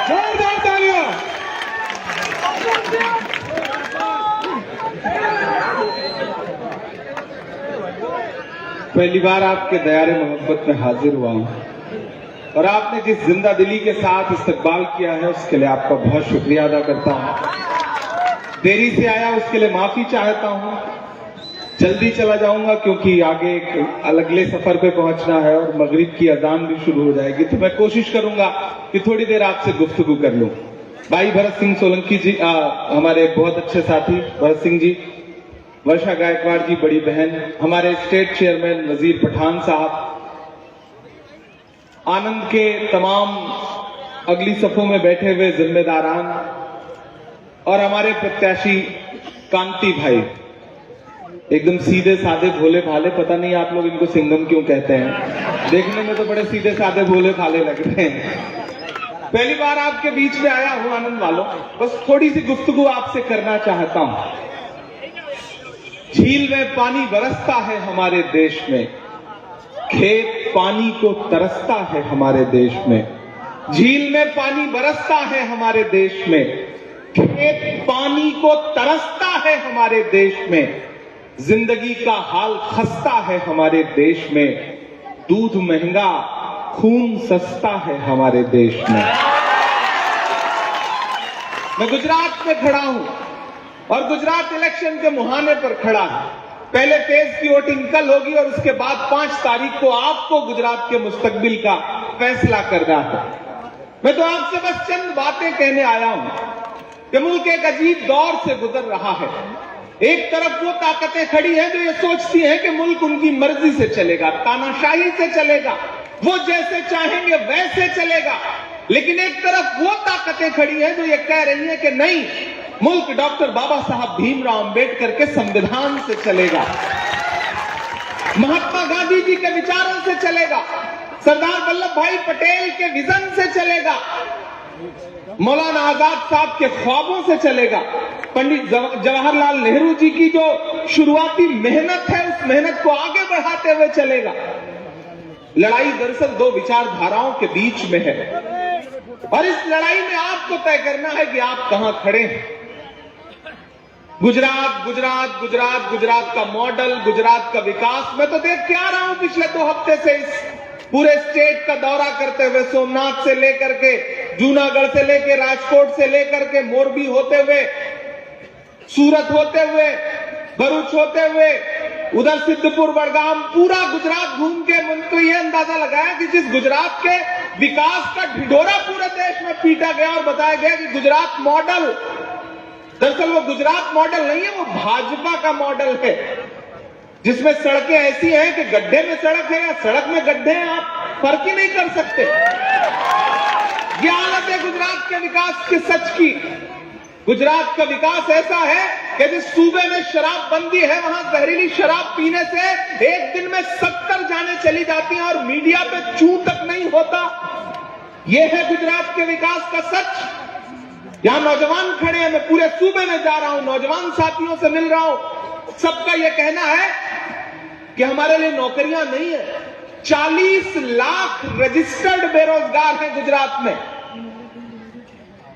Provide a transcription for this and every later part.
जोरदार तालियां। पहली बार आपके दयारे मोहब्बत में हाजिर हुआ हूं और आपने जिस जिंदा दिली के साथ इस्तकबाल किया है उसके लिए आपका बहुत शुक्रिया अदा करता हूं। देरी से आया उसके लिए माफी चाहता हूं। जल्दी चला जाऊंगा क्योंकि आगे एक अगले सफर पे पहुंचना है और मगरिब की अजान भी शुरू हो जाएगी, तो मैं कोशिश करूंगा कि थोड़ी देर आपसे गुफ्तगू कर लूं। भाई भरत सिंह सोलंकी जी, हमारे बहुत अच्छे साथी भरत सिंह जी, वर्षा गायकवाड़ जी बड़ी बहन, हमारे स्टेट चेयरमैन वजीर पठान साहब, आनंद के तमाम अगली सफों में बैठे हुए जिम्मेदारान और हमारे प्रत्याशी कांति भाई, एकदम सीधे साधे भोले भाले, पता नहीं आप लोग इनको सिंघम क्यों कहते हैं, देखने में तो बड़े सीधे साधे भोले भाले लग रहे हैं। पहली बार आपके बीच में आया हूं आनंद वालों, बस थोड़ी सी गुफ्तगू आपसे करना चाहता हूं। झील में पानी बरसता है हमारे देश में, खेत पानी को तरसता है हमारे देश में। झील में पानी बरसता है हमारे देश में, खेत पानी को तरसता है हमारे देश में। जिंदगी का हाल खस्ता है हमारे देश में, दूध महंगा खून सस्ता है हमारे देश में। मैं गुजरात में खड़ा हूं और गुजरात इलेक्शन के मुहाने पर खड़ा है। पहले फेज की वोटिंग कल होगी और उसके बाद 5 तारीख को आपको गुजरात के मुस्तकबिल का फैसला करना है। मैं तो आपसे बस चंद बातें कहने आया हूं कि मुल्क एक अजीब दौर से गुजर रहा है। एक तरफ वो ताकतें खड़ी हैं जो ये सोचती हैं कि मुल्क उनकी मर्जी से चलेगा, तानाशाही से चलेगा, वो जैसे चाहेंगे वैसे चलेगा। लेकिन एक तरफ वो ताकतें खड़ी हैं जो ये कह रही हैं कि नहीं, मुल्क डॉक्टर बाबा साहब भीमराव अंबेडकर के संविधान से चलेगा, महात्मा गांधी जी के विचारों से चलेगा, सरदार वल्लभ भाई पटेल के विजन से चलेगा, मौलाना आजाद साहब के ख्वाबों से चलेगा, पंडित जवाहरलाल नेहरू जी की जो शुरुआती मेहनत है उस मेहनत को आगे बढ़ाते हुए चलेगा। लड़ाई दरअसल 2 विचारधाराओं के बीच में है और इस लड़ाई में आपको तय करना है कि आप कहां खड़े हैं। गुजरात गुजरात गुजरात गुजरात का मॉडल, गुजरात का विकास, मैं तो देख के आ रहा हूं पिछले 2 हफ्ते से इस पूरे स्टेट का दौरा करते हुए, सोमनाथ से लेकर के, जूनागढ़ से लेकर, राजकोट से लेकर के, मोरबी होते हुए, सूरत होते हुए, भरूच होते हुए, उधर सिद्धपुर, बड़गाम, पूरा गुजरात घूम के मन तो ये अंदाजा लगाया कि जिस गुजरात के विकास का ढिढोरा पूरे देश में पीटा गया और बताया गया कि गुजरात मॉडल, दरअसल वो गुजरात मॉडल नहीं है, वो भाजपा का मॉडल है, जिसमें सड़कें ऐसी हैं कि गड्ढे में सड़क है या सड़क में गड्ढे हैं, आप फर्क ही नहीं कर सकते। ये हालत है गुजरात के विकास के सच की। गुजरात का विकास ऐसा है कि जिस सूबे में शराब बंदी है वहां जहरीली शराब पीने से एक दिन में 70 जाने चली जाती हैं और मीडिया पे चू तक नहीं होता। यह है गुजरात के विकास का सच। यहां नौजवान खड़े हैं, मैं पूरे सूबे में जा रहा हूं, नौजवान साथियों से मिल रहा हूं, सबका यह कहना है कि हमारे लिए नौकरियां नहीं है। 40 लाख रजिस्टर्ड बेरोजगार हैं गुजरात में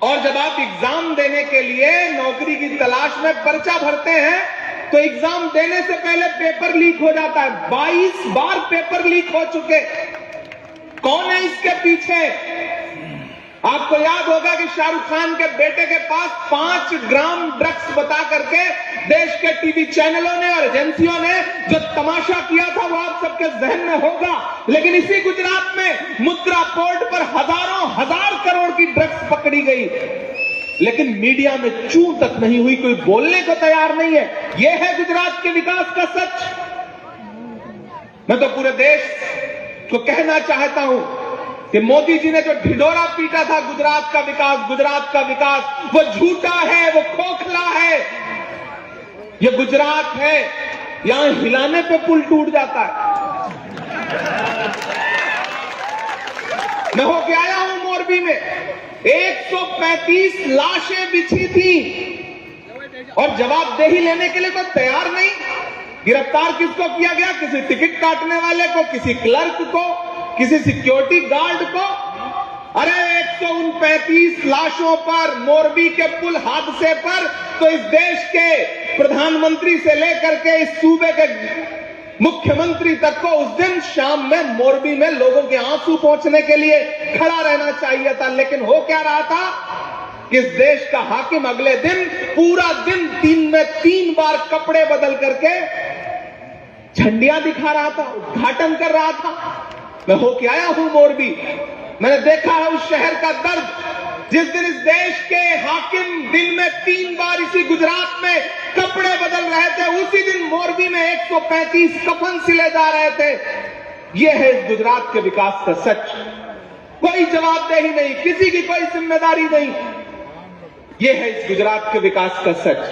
और जब आप एग्जाम देने के लिए नौकरी की तलाश में पर्चा भरते हैं तो एग्जाम देने से पहले पेपर लीक हो जाता है। 22 बार पेपर लीक हो चुके। कौन है इसके पीछे? आपको याद होगा कि शाहरुख खान के बेटे के पास 5 ग्राम ड्रग्स बता करके देश के टीवी चैनलों ने और एजेंसियों ने जो तमाशा किया था वो आप सबके जहन में होगा। लेकिन इसी गुजरात में मुद्रा पोर्ट पर हजारों हजार करोड़ की ड्रग्स पकड़ी गई, लेकिन मीडिया में चू तक नहीं हुई, कोई बोलने को तैयार नहीं है। यह है गुजरात के विकास का सच। मैं तो पूरे देश को कहना चाहता हूं कि मोदी जी ने जो ढिढोरा पीटा था गुजरात का विकास, वो झूठा है, वो खोखला है। ये गुजरात है, यहां हिलाने पे पुल टूट जाता है। मैं होके आया हूं मोरबी में, 135 लाशें बिछी थी और जवाबदेही लेने के लिए कोई तैयार नहीं। गिरफ्तार किसको किया गया? किसी टिकट काटने वाले को, किसी क्लर्क को, किसी सिक्योरिटी गार्ड को। अरे 139 लाशों पर, मोरबी के पुल हादसे पर, तो इस देश के प्रधानमंत्री से लेकर के इस सूबे के मुख्यमंत्री तक को उस दिन शाम में मोरबी में लोगों के आंसू पहुंचने के लिए खड़ा रहना चाहिए था। लेकिन हो क्या रहा था कि इस देश का हाकिम अगले दिन पूरा दिन दिन में 3 बार कपड़े बदल करके झंडियां दिखा रहा था, उद्घाटन कर रहा था। मैं होके आया हूं मोरबी, मैंने देखा है उस शहर का दर्द। जिस दिन इस देश के हाकिम दिन में 3 बार इसी गुजरात में कपड़े बदल रहे थे, उसी दिन मोरबी में 135 कफन सिले जा रहे थे। यह है इस गुजरात के विकास का सच। कोई जवाबदेही नहीं, किसी की कोई जिम्मेदारी नहीं। यह है इस गुजरात के विकास का सच।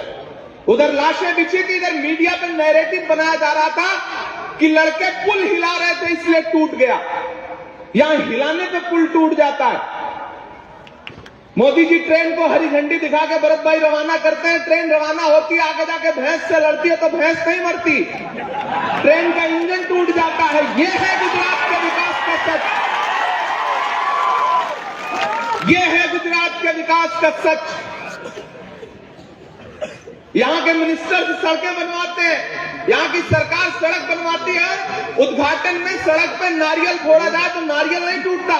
उधर लाशें बिछी थी, इधर मीडिया पर नैरेटिव बनाया जा रहा था कि लड़के पुल हिला रहे थे इसलिए टूट गया। यहां हिलाने पे पुल टूट जाता है। मोदी जी ट्रेन को हरी झंडी दिखा के भरत भाई रवाना करते हैं, ट्रेन रवाना होती है, आगे जाके भैंस से लड़ती है तो भैंस नहीं मरती, ट्रेन का इंजन टूट जाता है। यह है गुजरात के विकास का सच। यह है गुजरात के विकास का सच। यहां के मिनिस्टर सड़कें बनवाते हैं, यहां की सरकार सड़क बनवाती है, उद्घाटन में सड़क पे नारियल फोड़ा जाए तो नारियल नहीं टूटता,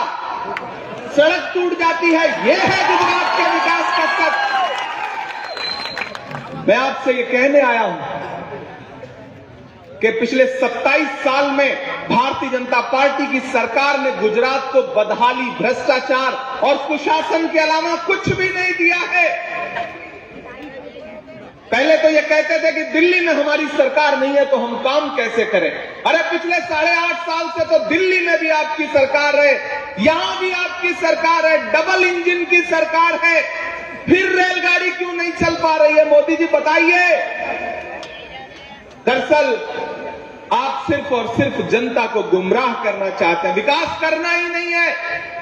सड़क टूट जाती है। यह है गुजरात के विकास का सच। मैं आपसे ये कहने आया हूं कि पिछले 27 साल में भारतीय जनता पार्टी की सरकार ने गुजरात को बदहाली, भ्रष्टाचार और कुशासन के अलावा कुछ भी नहीं दिया है। पहले तो ये कहते थे कि दिल्ली में हमारी सरकार नहीं है तो हम काम कैसे करें। अरे पिछले 8.5 साल से तो दिल्ली में भी आपकी सरकार है, यहां भी आपकी सरकार है, डबल इंजन की सरकार है, फिर रेलगाड़ी क्यों नहीं चल पा रही है? मोदी जी बताइए। दरअसल आप सिर्फ और सिर्फ जनता को गुमराह करना चाहते हैं, विकास करना ही नहीं है।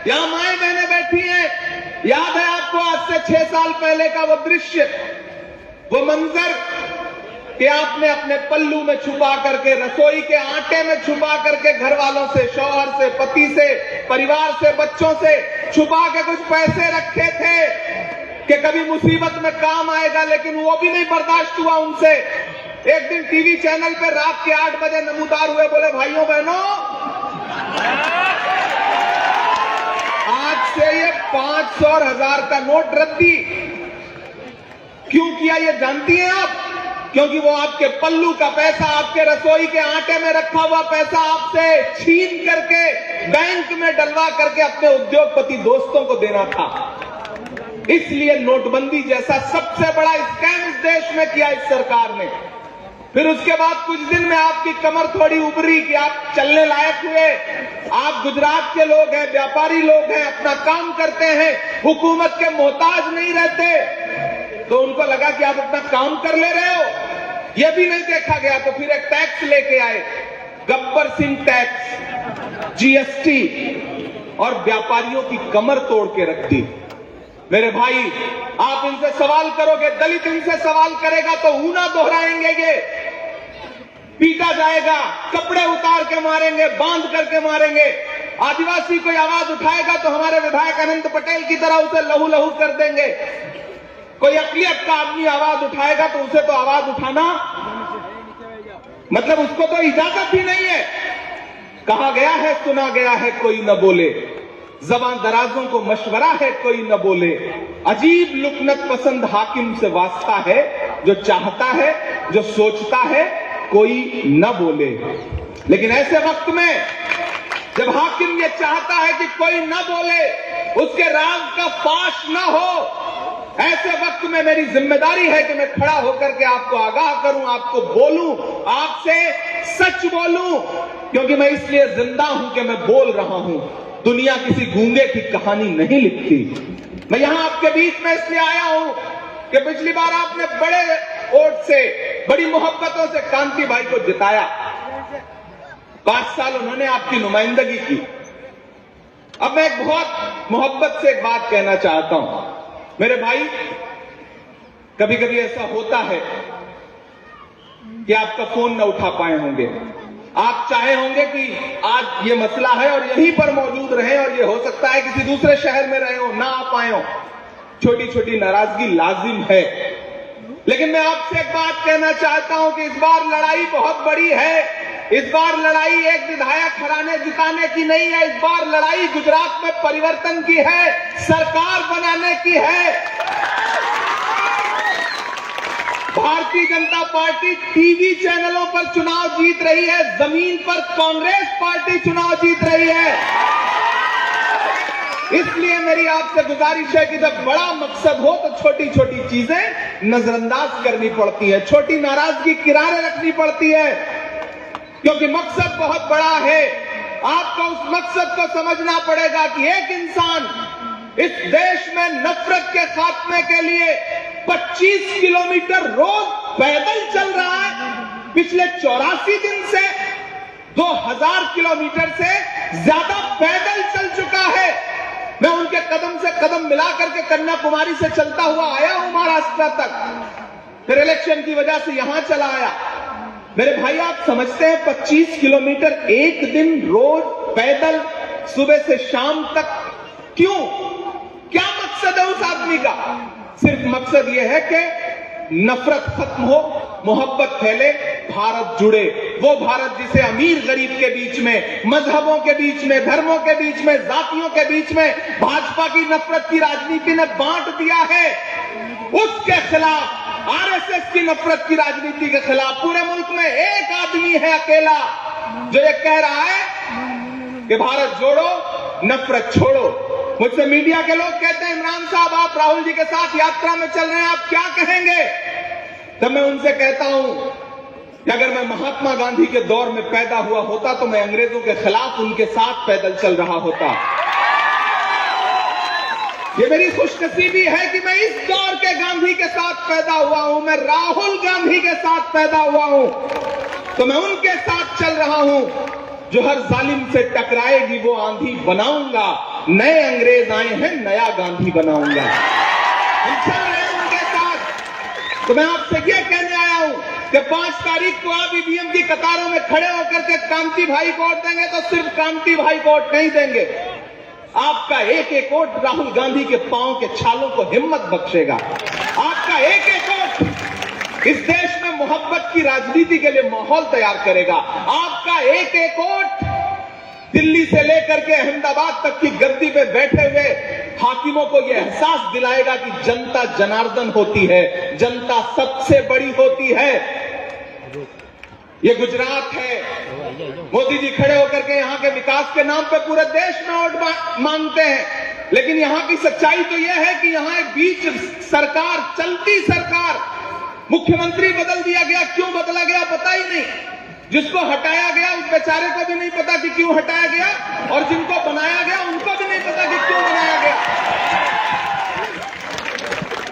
यहां माएं बहनें बैठी हैं, याद है आपको आज से 6 साल पहले का वो दृश्य, वो मंजर कि आपने अपने पल्लू में छुपा करके, रसोई के आटे में छुपा करके घर वालों से, शौहर से, पति से, परिवार से, बच्चों से छुपा के कुछ पैसे रखे थे कि कभी मुसीबत में काम आएगा, लेकिन वो भी नहीं बर्दाश्त हुआ उनसे। एक दिन टीवी चैनल पे रात के 8 बजे नमूदार हुए, बोले भाइयों बहनों आज से ये 500 और 1000 का नोट रद्दी। क्यों किया ये जानती हैं आप? क्योंकि वो आपके पल्लू का पैसा, आपके रसोई के आटे में रखा हुआ पैसा आपसे छीन करके बैंक में डलवा करके अपने उद्योगपति दोस्तों को देना था। इसलिए नोटबंदी जैसा सबसे बड़ा स्कैम इस देश में किया इस सरकार ने। फिर उसके बाद कुछ दिन में आपकी कमर थोड़ी उभरी कि आप चलने लायक हुए, आप गुजरात के लोग हैं, व्यापारी लोग हैं, अपना काम करते हैं, हुकूमत के मोहताज नहीं रहते, तो उनको लगा कि आप अपना काम कर ले रहे हो। यह भी नहीं देखा गया तो फिर एक टैक्स लेके आए, गब्बर सिंह टैक्स, जीएसटी, और व्यापारियों की कमर तोड़ के रख दी। मेरे भाई, आप इनसे सवाल करोगे, दलित इनसे सवाल करेगा तो ऊना दोहराएंगे, ये पीटा जाएगा, कपड़े उतार के मारेंगे, बांध करके मारेंगे। आदिवासी कोई आवाज उठाएगा तो हमारे विधायक अनंत पटेल की तरह उसे लहू लहू कर देंगे। कोई अकलियत का आदमी आवाज उठाएगा तो उसे तो आवाज उठाना मतलब उसको तो इजाजत ही नहीं है। कहा गया है, सुना गया है, कोई न बोले, ज़बान दराजों को मशवरा है, कोई न बोले। अजीब लुकनत पसंद हाकिम से वास्ता है, जो चाहता है, जो सोचता है, कोई न बोले। लेकिन ऐसे वक्त में जब हाकिम ये चाहता है कि कोई न बोले, उसके राज का फाश न हो, ऐसे वक्त में मेरी जिम्मेदारी है कि मैं खड़ा होकर के आपको आगाह करूं, आपको बोलूं, आपसे सच बोलूं, क्योंकि मैं इसलिए जिंदा हूं कि मैं बोल रहा हूं। दुनिया किसी गूंगे की कहानी नहीं लिखती। मैं यहां आपके बीच में इसलिए आया हूं कि पिछली बार आपने बड़े वोट से, बड़ी मोहब्बतों से कांति भाई को जिताया। 5 साल उन्होंने आपकी नुमाइंदगी की। अब मैं एक बहुत मोहब्बत से एक बात कहना चाहता हूं। मेरे भाई, कभी कभी ऐसा होता है कि आपका फोन न उठा पाए होंगे, आप चाहे होंगे कि आज ये मसला है और यहीं पर मौजूद रहें, और ये हो सकता है किसी दूसरे शहर में रहे हो, ना आ पाए हो। छोटी छोटी नाराजगी लाजिम है, लेकिन मैं आपसे एक बात कहना चाहता हूं कि इस बार लड़ाई बहुत बड़ी है। इस बार लड़ाई एक विधायक हराने जिताने की नहीं है। इस बार लड़ाई गुजरात में परिवर्तन की है, सरकार बनाने की है। भारतीय जनता पार्टी टीवी चैनलों पर चुनाव जीत रही है, जमीन पर कांग्रेस पार्टी चुनाव जीत रही है। इसलिए मेरी आपसे गुजारिश है कि जब बड़ा मकसद हो तो छोटी छोटी चीजें नजरअंदाज करनी पड़ती है, छोटी नाराजगी किनारे रखनी पड़ती है, क्योंकि मकसद बहुत बड़ा है। आपको उस मकसद को समझना पड़ेगा कि एक इंसान इस देश में नफरत के खात्मे के लिए 25 किलोमीटर रोज पैदल चल रहा है। पिछले 84 दिन से 2000 किलोमीटर से ज्यादा पैदल चल चुका है। मैं उनके कदम से कदम मिला करके कन्याकुमारी से चलता हुआ आया हूं महाराष्ट्र तक, फिर इलेक्शन की वजह से यहां चला आया। मेरे भाई, आप समझते हैं 25 किलोमीटर एक दिन रोज पैदल सुबह से शाम तक क्यों? क्या मकसद है उस आदमी का? सिर्फ मकसद यह है कि नफरत खत्म हो, मोहब्बत फैले, भारत जुड़े। वो भारत जिसे अमीर गरीब के बीच में, मजहबों के बीच में, धर्मों के बीच में, जातियों के बीच में भाजपा की नफरत की राजनीति ने बांट दिया है, उसके खिलाफ, आरएसएस की नफरत की राजनीति के खिलाफ पूरे मुल्क में एक आदमी है अकेला जो ये कह रहा है कि भारत जोड़ो, नफरत छोड़ो। मुझसे मीडिया के लोग कहते हैं, इमरान साहब आप राहुल जी के साथ यात्रा में चल रहे हैं, आप क्या कहेंगे? तब मैं उनसे कहता हूं कि अगर मैं महात्मा गांधी के दौर में पैदा हुआ होता तो मैं अंग्रेजों के खिलाफ उनके साथ पैदल चल रहा होता। ये मेरी खुशनसीबी है कि मैं इस दौर के गांधी के साथ पैदा हुआ हूं, मैं राहुल गांधी के साथ पैदा हुआ हूं, तो मैं उनके साथ चल रहा हूं। जो हर जालिम से टकराएगी वो आंधी बनाऊंगा, नए अंग्रेज आए हैं, नया गांधी बनाऊंगा। हम चल रहे हैं उनके साथ। तो मैं आपसे ये कहने आया हूं कि 5 तारीख को आप ईवीएम की कतारों में खड़े होकर के कांति भाई को वोट देंगे तो सिर्फ कांति भाई को वोट नहीं देंगे, आपका एक एक वोट राहुल गांधी के पांव के छालों को हिम्मत बख्शेगा। आपका एक एक वोट इस देश में मोहब्बत की राजनीति के लिए माहौल तैयार करेगा। आपका एक एक वोट दिल्ली से लेकर के अहमदाबाद तक की गद्दी पे बैठे हुए हाकिमों को यह एहसास दिलाएगा कि जनता जनार्दन होती है, जनता सबसे बड़ी होती है। ये गुजरात है, मोदी जी खड़े होकर के यहाँ के विकास के नाम पे पूरे देश में वोट मांगते हैं, लेकिन यहाँ की सच्चाई तो यह है कि यहाँ एक बीच सरकार, चलती सरकार, मुख्यमंत्री बदल दिया गया। क्यों बदला गया पता ही नहीं, जिसको हटाया गया उस बेचारे को भी नहीं पता कि क्यों हटाया गया, और जिनको बनाया गया उनको भी नहीं पता कि क्यों बनाया गया।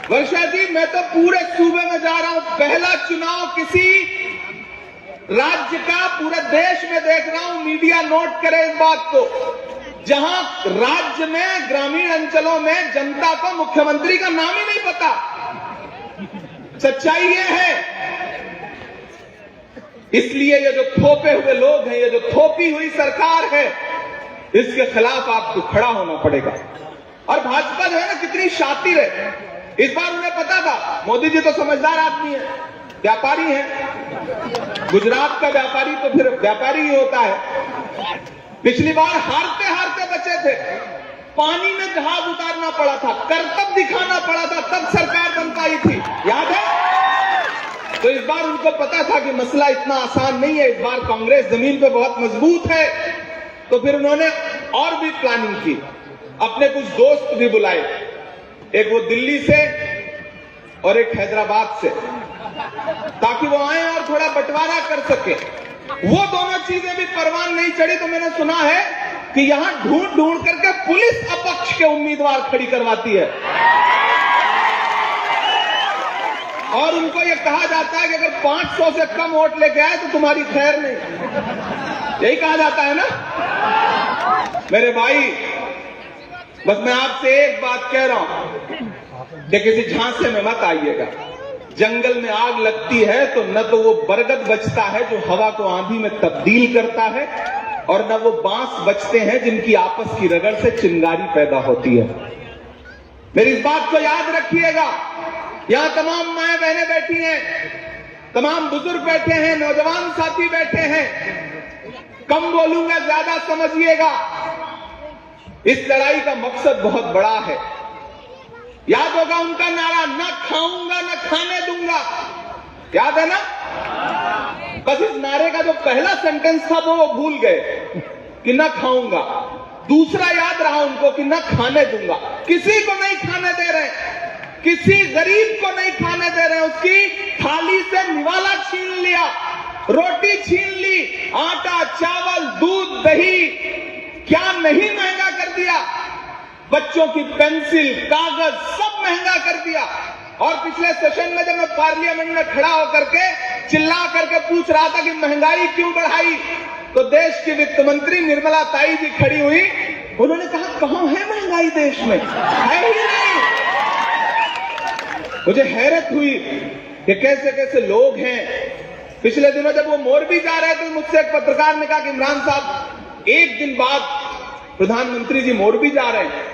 वर्षा जी, मैं तो पूरे सूबे में जा रहा हूं, पहला चुनाव किसी राज्य का पूरे देश में देख रहा हूं, मीडिया नोट करे इस बात को, जहां राज्य में ग्रामीण अंचलों में जनता को मुख्यमंत्री का नाम ही नहीं पता। सच्चाई ये है। इसलिए ये जो थोपे हुए लोग हैं, ये जो थोपी हुई सरकार है, इसके खिलाफ आपको खड़ा होना पड़ेगा। और भाजपा जो है ना, कितनी शातिर है, इस बार उन्हें पता था, मोदी जी तो समझदार आदमी है, व्यापारी है, गुजरात का व्यापारी तो फिर व्यापारी ही होता है। पिछली बार हारते हारते बचे थे, पानी में जहाज उतारना पड़ा था, करतब दिखाना पड़ा था, तब सरकार बन पाई थी, याद है? तो इस बार उनको पता था कि मसला इतना आसान नहीं है, इस बार कांग्रेस जमीन पे बहुत मजबूत है, तो फिर उन्होंने और भी प्लानिंग की, अपने कुछ दोस्त भी बुलाए, एक वो दिल्ली से और एक हैदराबाद से, ताकि वो आए और थोड़ा बंटवारा कर सके। वो दोनों चीजें भी परवान नहीं चढ़ी, तो मैंने सुना है कि यहां ढूंढ ढूंढ करके पुलिस अपक्ष के उम्मीदवार खड़ी करवाती है, और उनको यह कहा जाता है कि अगर 500 से कम वोट लेके आए तो तुम्हारी खैर नहीं, यही कहा जाता है ना। मेरे भाई, बस मैं आपसे एक बात कह रहा हूं कि किसी झांसे में मत आइएगा। जंगल में आग लगती है तो न तो वो बरगद बचता है जो हवा को आंधी में तब्दील करता है, और न वो बांस बचते हैं जिनकी आपस की रगड़ से चिंगारी पैदा होती है। मेरी इस बात को याद रखिएगा। यहां तमाम माएं बहनें बैठी हैं, तमाम बुजुर्ग बैठे हैं, नौजवान साथी बैठे हैं। कम बोलूंगा, ज्यादा समझिएगा। इस लड़ाई का मकसद बहुत बड़ा है। याद होगा उनका नारा, न खाऊंगा न खाने दूंगा, याद है ना? बस इस नारे का जो पहला सेंटेंस था वो भूल गए कि न खाऊंगा। दूसरा याद रहा उनको कि न खाने दूंगा। किसी को नहीं खाने दे रहे, किसी गरीब को नहीं खाने दे रहे। उसकी थाली से निवाला छीन लिया, रोटी छीन ली, आटा, चावल, दूध, दही, क्या नहीं महंगा कर दिया। बच्चों की पेंसिल, कागज सब महंगा कर दिया। और पिछले सेशन में जब मैं पार्लियामेंट में खड़ा होकर के चिल्ला करके पूछ रहा था कि महंगाई क्यों बढ़ाई, तो देश की वित्त मंत्री निर्मला ताई जी खड़ी हुई। उन्होंने कहा, कहां है महंगाई देश में, है ही नहीं। मुझे हैरत हुई कि कैसे कैसे लोग हैं। पिछले दिनों जब वो मोरबी जा रहे थे, मुझसे एक पत्रकार ने कहा कि इमरान साहब, एक दिन बाद प्रधानमंत्री जी मोरबी जा रहे हैं।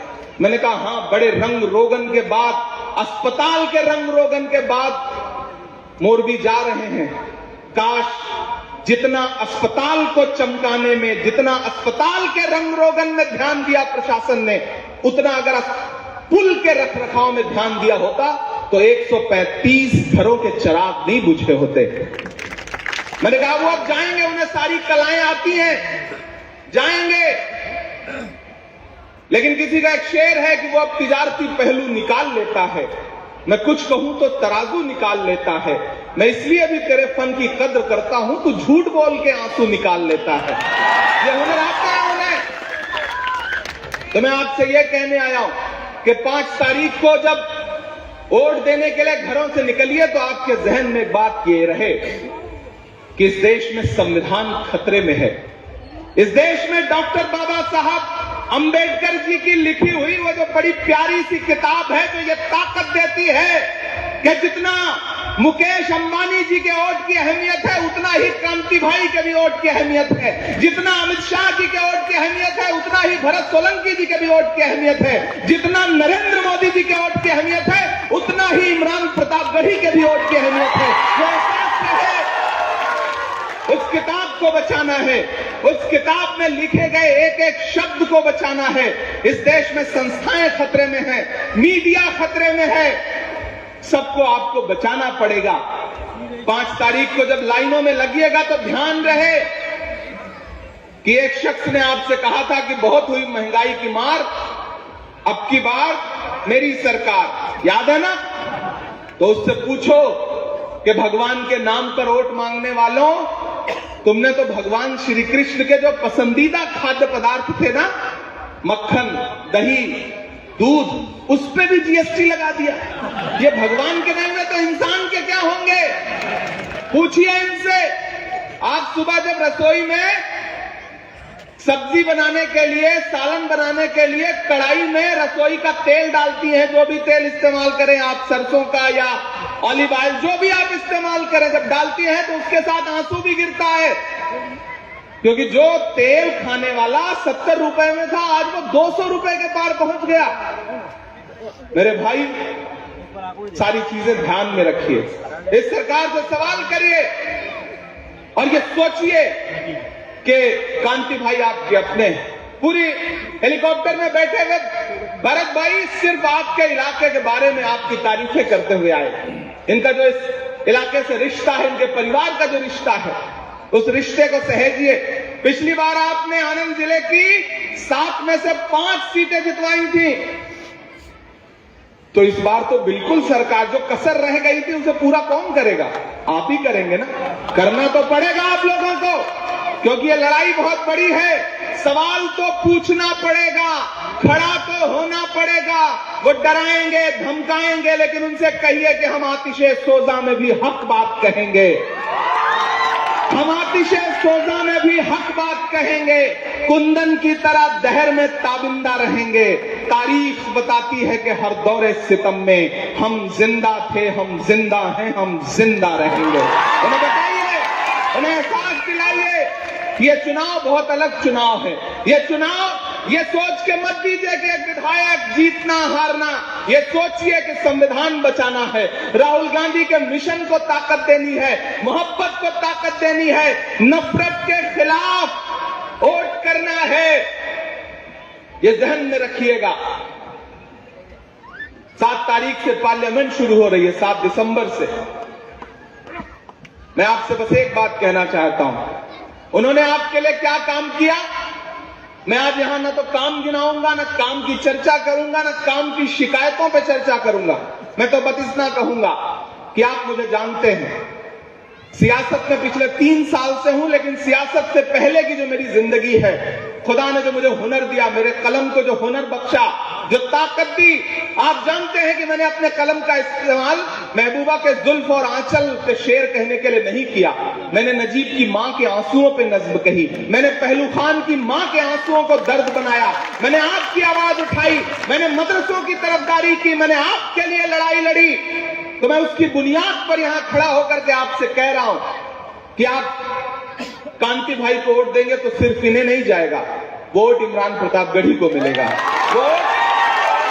मैंने कहा, हां, बड़े रंग रोगन के बाद, अस्पताल के रंग रोगन के बाद मोरबी जा रहे हैं। काश जितना अस्पताल को चमकाने में, जितना अस्पताल के रंग रोगन में ध्यान दिया प्रशासन ने, उतना अगर पुल के रखरखाव में ध्यान दिया होता तो 135 घरों के चिराग नहीं बुझे होते। मैंने कहा वो अब जाएंगे, उन्हें सारी कलाएं आती हैं, जाएंगे। लेकिन किसी का एक शेर है कि वो अब तिजारती पहलू निकाल लेता है। मैं कुछ कहूं तो तराजू निकाल लेता है। मैं इसलिए भी तेरे फन की कद्र करता हूं, तू झूठ बोल के आंसू निकाल लेता है। ये हुनर आता है उन्हें। तो मैं आपसे ये कहने आया हूं कि 5 तारीख को जब वोट देने के लिए घरों से निकलिए तो आपके जहन में एक बात ये रहे कि इस देश में संविधान खतरे में है। इस देश में डॉक्टर बाबा साहब अंबेडकर जी की लिखी हुई वो जो बड़ी प्यारी सी किताब है, जो ये ताकत देती है कि जितना मुकेश अंबानी जी के वोट की अहमियत है, उतना ही क्रांति भाई के भी वोट की अहमियत है। जितना अमित शाह जी के वोट की अहमियत है, उतना ही भरत सोलंकी जी के भी वोट की अहमियत है। जितना नरेंद्र मोदी जी के वोट की अहमियत है, उतना ही इमरान प्रतापगढ़ी के भी वोट की अहमियत है। वो एहसास है, उस किताब को बचाना है, उस किताब में लिखे गए एक एक शब्द को बचाना है। इस देश में संस्थाएं खतरे में हैं, मीडिया खतरे में है, सबको आपको बचाना पड़ेगा। 5 तारीख को जब लाइनों में लगिएगा तो ध्यान रहे कि एक शख्स ने आपसे कहा था कि बहुत हुई महंगाई की मार, अब की बार मेरी सरकार, याद है ना? तो उससे पूछो कि भगवान के नाम पर वोट मांगने वालों, तुमने तो भगवान श्री कृष्ण के जो पसंदीदा खाद्य पदार्थ थे ना, मक्खन, दही, दूध, उस पे भी जीएसटी लगा दिया। ये भगवान के नाम में तो इंसान के क्या होंगे? पूछिए इनसे। आज सुबह जब रसोई में सब्जी बनाने के लिए, सालन बनाने के लिए कढ़ाई में रसोई का तेल डालती हैं, जो भी तेल इस्तेमाल करें आप, सरसों का या ऑलिव ऑयल, जो भी आप इस्तेमाल करें, जब डालती हैं तो उसके साथ आंसू भी गिरता है। क्योंकि जो तेल खाने वाला 70 रुपए में था, आज वो 200 रुपए के पार पहुंच गया। मेरे भाई, सारी चीजें ध्यान में रखिए, इस सरकार से सवाल करिए और ये सोचिए कि कांति भाई आपके अपने पूरी हेलीकॉप्टर में बैठे हुए भरत भाई सिर्फ आपके इलाके के बारे में आपकी तारीफें करते हुए आए। इनका जो इस इलाके से रिश्ता है, इनके परिवार का जो रिश्ता है, उस रिश्ते को सहेजिए। पिछली बार आपने आनंद जिले की 7 में से 5 सीटें जितवाई थी, तो इस बार तो बिल्कुल सरकार जो कसर रह गई थी उसे पूरा कौन करेगा? आप ही करेंगे ना। करना तो पड़ेगा आप लोगों को, क्योंकि ये लड़ाई बहुत बड़ी है। सवाल तो पूछना पड़ेगा, खड़ा तो होना पड़ेगा। वो डराएंगे, धमकाएंगे, लेकिन उनसे कहिए कि हम आतिशे सोजा में भी हक बात कहेंगे। हम आतिशे सोजा में भी हक बात कहेंगे, कुंदन की तरह दहर में ताबिंदा रहेंगे। तारीख बताती है कि हर दौरे सितम में हम जिंदा थे, हम जिंदा हैं, हम जिंदा रहेंगे। उन्हें बताइए, उन्हें एहसास दिलाइए कि ये चुनाव बहुत अलग चुनाव है। ये चुनाव ये सोच के मत दीजिए कि एक विधायक जीतना हारना, ये सोचिए कि संविधान बचाना है, राहुल गांधी के मिशन को ताकत देनी है, मोहब्बत को ताकत देनी है, नफरत के खिलाफ वोट करना है। ये जहन में रखिएगा। 7 तारीख से पार्लियामेंट शुरू हो रही है, 7 दिसंबर से। मैं आपसे बस एक बात कहना चाहता हूं, उन्होंने आपके लिए क्या काम किया? मैं आज यहां न तो काम गिनाऊंगा, न काम की चर्चा करूंगा, न काम की शिकायतों पे चर्चा करूंगा। मैं तो बस इतना कहूंगा कि आप मुझे जानते हैं, सियासत में पिछले 3 साल से हूं, लेकिन सियासत से पहले की जो मेरी जिंदगी है, खुदा ने जो मुझे हुनर दिया, मेरे कलम को जो हुनर बख्शा, जो ताकत दी, आप जानते हैं कि मैंने अपने कलम का इस्तेमाल महबूबा के जुल्फ और आंचल पे शेर कहने के लिए नहीं किया। मैंने नजीब की मां के आंसुओं पे नज्म कही, मैंने पहलू खान की मां के आंसुओं को दर्द बनाया, मैंने आपकी आवाज उठाई, मैंने मदरसों की तरफदारी की, मैंने आपके लिए लड़ाई लड़ी। तो मैं उसकी बुनियाद पर यहां खड़ा होकर के आपसे कह रहा हूं कि आप कांति भाई को वोट देंगे तो सिर्फ इन्हें नहीं जाएगा, वोट इमरान प्रतापगढ़ी को मिलेगा, वोट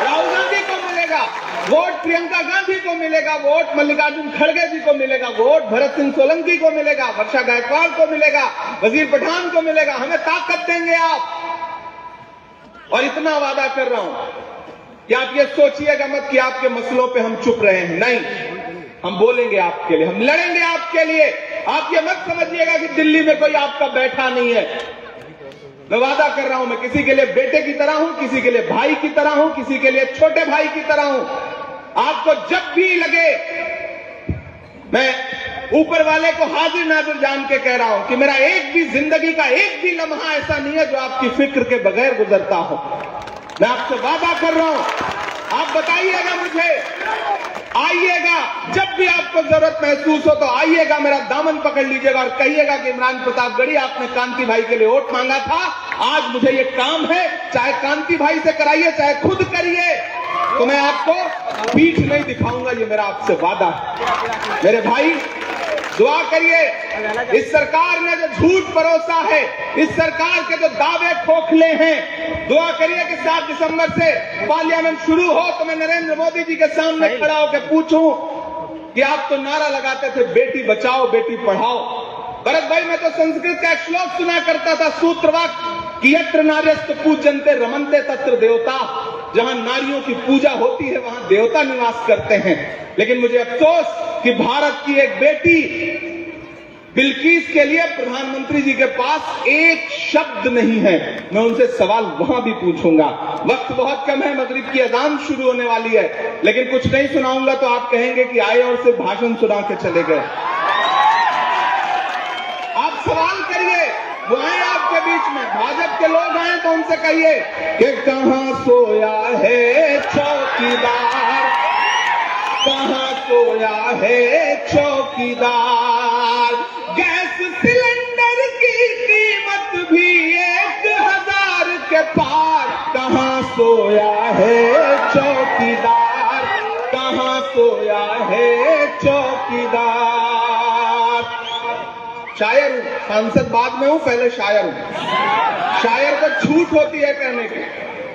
राहुल गांधी को मिलेगा, वोट प्रियंका गांधी को मिलेगा, वोट मल्लिकार्जुन खड़गे जी को मिलेगा, वोट भरत सिंह सोलंकी को मिलेगा, वर्षा गायकवाड़ को मिलेगा, वजीर पठान को मिलेगा। हमें ताकत देंगे आप। और इतना वादा कर रहा हूं कि आप ये सोचिएगा मत कि आपके मसलों पे हम चुप रहे हैं। नहीं, हम बोलेंगे आपके लिए, हम लड़ेंगे आपके लिए। आप ये मत समझिएगा कि दिल्ली में कोई आपका बैठा नहीं है। मैं वादा कर रहा हूं, मैं किसी के लिए बेटे की तरह हूं, किसी के लिए भाई की तरह हूं, किसी के लिए छोटे भाई की तरह हूं। आपको जब भी लगे, मैं ऊपर वाले को हाजिर नाजिर जान के कह रहा हूं कि मेरा एक भी जिंदगी का एक भी लम्हा ऐसा नहीं है जो आपकी फिक्र के बगैर गुजरता हो। मैं आपसे वादा कर रहा हूं, आप बताइएगा मुझे, आइएगा, जब भी आपको जरूरत महसूस हो तो आइएगा, मेरा दामन पकड़ लीजिएगा और कहिएगा कि इमरान प्रतापगढ़ी, आपने कांति भाई के लिए वोट मांगा था, आज मुझे ये काम है, चाहे कांति भाई से कराइए, चाहे खुद करिए, तो मैं आपको पीठ नहीं दिखाऊंगा। ये मेरा आपसे वादा है। मेरे भाई, दुआ करिए, इस सरकार ने जो झूठ परोसा है, इस सरकार के जो दावे खोखले हैं, दुआ करिए कि 7 दिसंबर से पार्लियामेंट शुरू हो तो मैं नरेंद्र मोदी जी के सामने खड़ा होकर पूछूं कि आप तो नारा लगाते थे बेटी बचाओ बेटी पढ़ाओ। भरत भाई, मैं तो संस्कृत का एक श्लोक सुना करता था, सूत्रवाक्य कि यत्र नार्यस्तु पूज्यन्ते रमन्ते तत्र देवता। जहां नारियों की पूजा होती है वहां देवता निवास करते हैं। लेकिन मुझे अफसोस कि भारत की एक बेटी बिल्किस के लिए प्रधानमंत्री जी के पास एक शब्द नहीं है। मैं उनसे सवाल वहां भी पूछूंगा। वक्त बहुत कम है, मगरिब की अजान शुरू होने वाली है, लेकिन कुछ नहीं सुनाऊंगा तो आप कहेंगे कि आए और सिर्फ भाषण सुना के चले गए। आप सवाल करिए, वो आए आपके बीच में, भाजपा के लोग आए तो उनसे कहिए कि कहां सोया है चौकीदार, कहां सोया है चौकीदार। गैस सिलेंडर की कीमत भी 1000 के पार, कहां सोया है चौकीदार, कहां सोया है चौकीदार। शायर हूं, सांसद बाद में हूं, पहले शायर हूं। शायर को छूट होती है कहने की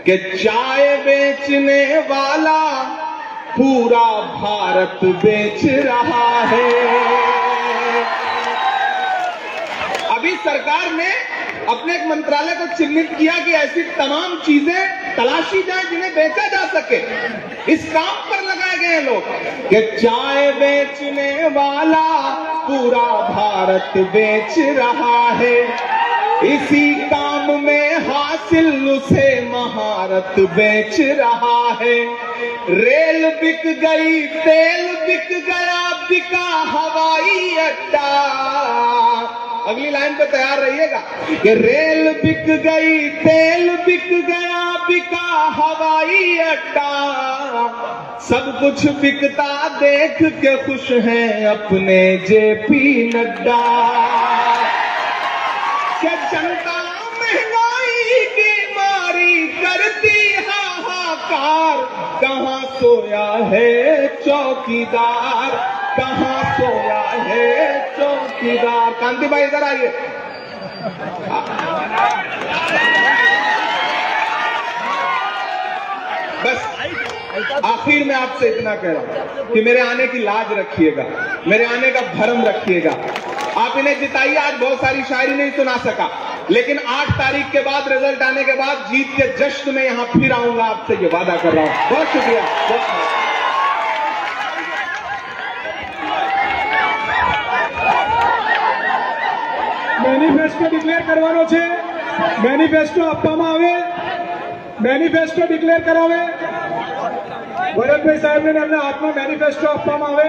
कि चाय बेचने वाला पूरा भारत बेच रहा है। अभी सरकार ने अपने एक मंत्रालय को चिन्हित किया कि ऐसी तमाम चीजें तलाशी जाए जिन्हें बेचा जा सके। इस काम पर लगाए गए लोग कि चाय बेचने वाला पूरा भारत बेच रहा है, इसी काम में हासिल उसे महारत बेच रहा है। रेल बिक गई, तेल बिक गया, बिका हवाई अड्डा, अगली लाइन पे तैयार रहिएगा कि रेल बिक गई, तेल बिक गया, बिका हवाई अड्डा, सब कुछ बिकता देख के खुश हैं अपने जेपी नड्डा। क्या जनता महंगाई की मारी करती हाहाकार, कहां सोया है चौकीदार, कहां सोया है चौकीदार। कांति भाई इधर आइए। बस आखिर में आपसे इतना कह रहा हूं कि मेरे आने की लाज रखिएगा, मेरे आने का भरम रखिएगा। आप इन्हें जिताइए। आज बहुत सारी शायरी नहीं सुना सका, लेकिन 8 तारीख के बाद, रिजल्ट आने के बाद जीत के जश्न में यहां फिर आऊंगा, आपसे ये वादा कर रहा हूं। बहुत शुक्रिया। મેનિફેસ્ટો ડિક્લેર કરવાનો છે, મેનિફેસ્ટો આપવામાં આવે, મેનિફેસ્ટો ડિક્લેર કરાવે, ભરતભાઈ સાહેબને એમના હાથમાં મેનિફેસ્ટો આપવામાં આવે।